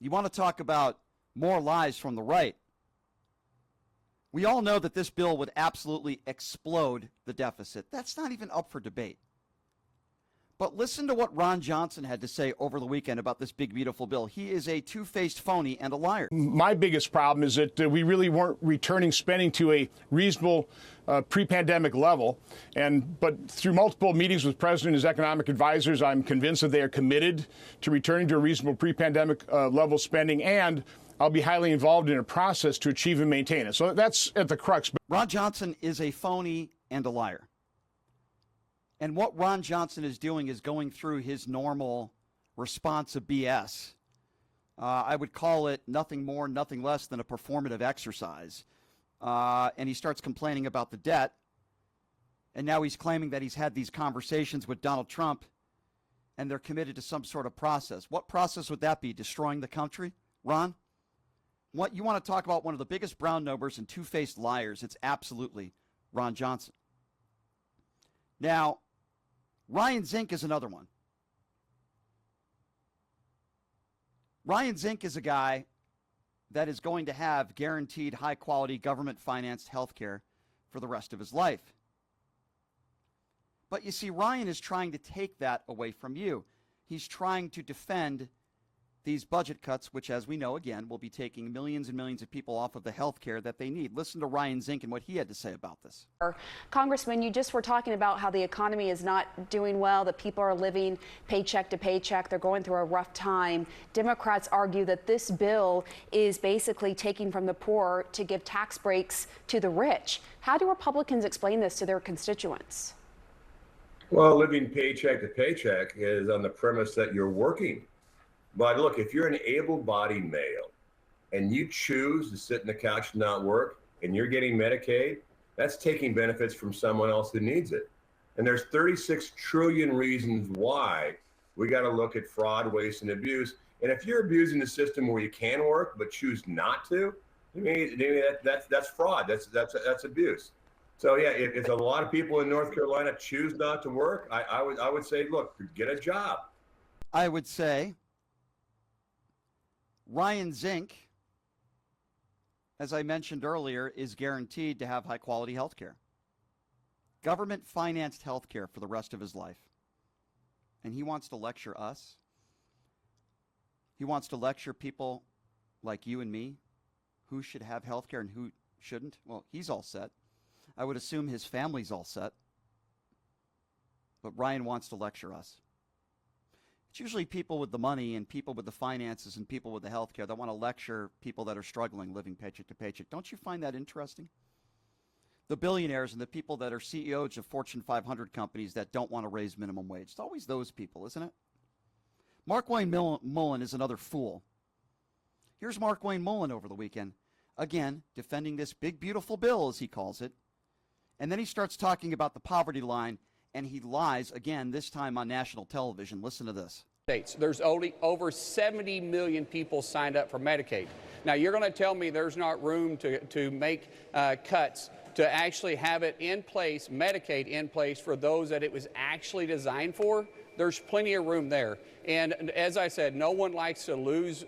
You want to talk about more lies from the right? We all know that this bill would absolutely explode the deficit. That's not even up for debate. But listen to what Ron Johnson had to say over the weekend about this big, beautiful bill. He is a two-faced phony and a liar. My biggest problem is that we really weren't returning spending to a reasonable pre-pandemic level. But through multiple meetings with the President and his economic advisors, I'm convinced that they are committed to returning to a reasonable pre-pandemic level spending, and I'll be highly involved in a process to achieve and maintain it. So that's at the crux. Ron Johnson is a phony and a liar. And what Ron Johnson is doing is going through his normal response of BS. I would call it nothing more, nothing less than a performative exercise. And he starts complaining about the debt. And now he's claiming that he's had these conversations with Donald Trump and they're committed to some sort of process. What process would that be? Destroying the country? Ron? What you want to talk about one of the biggest brown nosers and two-faced liars, it's absolutely Ron Johnson. Now, Ryan Zinc is another one. Ryan Zinc is a guy that is going to have guaranteed high-quality government-financed health care for the rest of his life. But you see, Ryan is trying to take that away from you. He's trying to defend these budget cuts, which, as we know, again, will be taking millions and millions of people off of the health care that they need. Listen to Ryan Zinc and what he had to say about this. Congressman, you just were talking about how the economy is not doing well, that people are living paycheck to paycheck. They're going through a rough time. Democrats argue that this bill is basically taking from the poor to give tax breaks to the rich. How do Republicans explain this to their constituents? Well, living paycheck to paycheck is on the premise that you're working. But look, if you're an able-bodied male and you choose to sit on the couch and not work and you're getting Medicaid, that's taking benefits from someone else who needs it. And there's 36 trillion reasons why we got to look at fraud, waste, and abuse. And if you're abusing the system where you can work but choose not to, I mean, that's fraud. That's abuse. So yeah, if a lot of people in North Carolina choose not to work, I would say, look, get a job. I would say Ryan Zinc, as I mentioned earlier, is guaranteed to have high-quality health care. Government-financed health care for the rest of his life. And he wants to lecture us. He wants to lecture people like you and me who should have health care and who shouldn't. Well, he's all set. I would assume his family's all set. But Ryan wants to lecture us. It's usually people with the money and people with the finances and people with the health care that want to lecture people that are struggling, living paycheck to paycheck. Don't you find that interesting? The billionaires and the people that are CEOs of Fortune 500 companies that don't want to raise minimum wage. It's always those people, isn't it? Markwayne Mullen is another fool. Here's Markwayne Mullen over the weekend, again, defending this big, beautiful bill, as he calls it. And then he starts talking about the poverty line, and he lies again, this time on national television. Listen to this. There's only over 70 million people signed up for Medicaid. Now, you're going to tell me there's not room to make cuts to actually have it in place, Medicaid in place, for those that it was actually designed for? There's plenty of room there. And as I said, no one likes to lose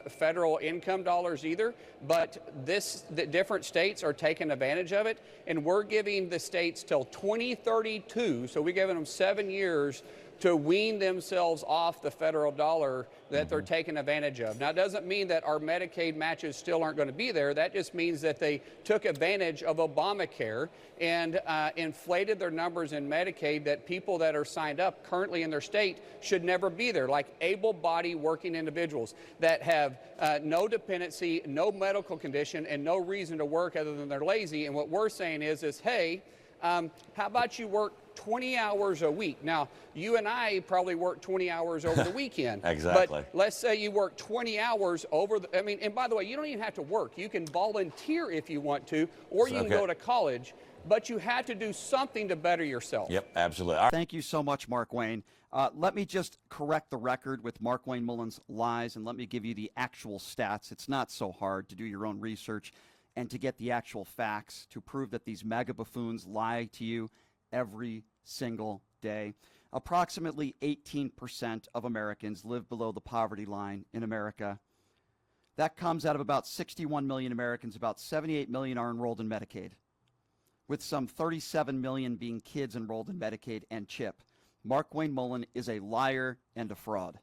federal income dollars either, but the different states are taking advantage of it, and we're giving the states till 2032, so we're giving them 7 years to wean themselves off the federal dollar that they're taking advantage of. Now, it doesn't mean that our Medicaid matches still aren't going to be there. That just means that they took advantage of Obamacare and inflated their numbers in Medicaid, that people that are signed up currently in their state should never be there, like able-bodied working individuals that have no dependency, no medical condition, and no reason to work other than they're lazy. And what we're saying is hey, how about you work 20 hours a week? Now, you and I probably work 20 hours over the weekend. Exactly. But let's say you work 20 hours over and by the way, you don't even have to work. You can volunteer if you want to, or you can go to college, but you have to do something to better yourself. Yep, absolutely. All right. Thank you so much, Markwayne. Let me just correct the record with Markwayne Mullen's lies, and let me give you the actual stats. It's not so hard to do your own research and to get the actual facts to prove that these MAGA buffoons lie to you every single day. Approximately 18% of Americans live below the poverty line in America. That comes out of about 61 million Americans. About 78 million are enrolled in Medicaid, with some 37 million being kids enrolled in Medicaid and CHIP. Mark Wayne Mullen is a liar and a fraud.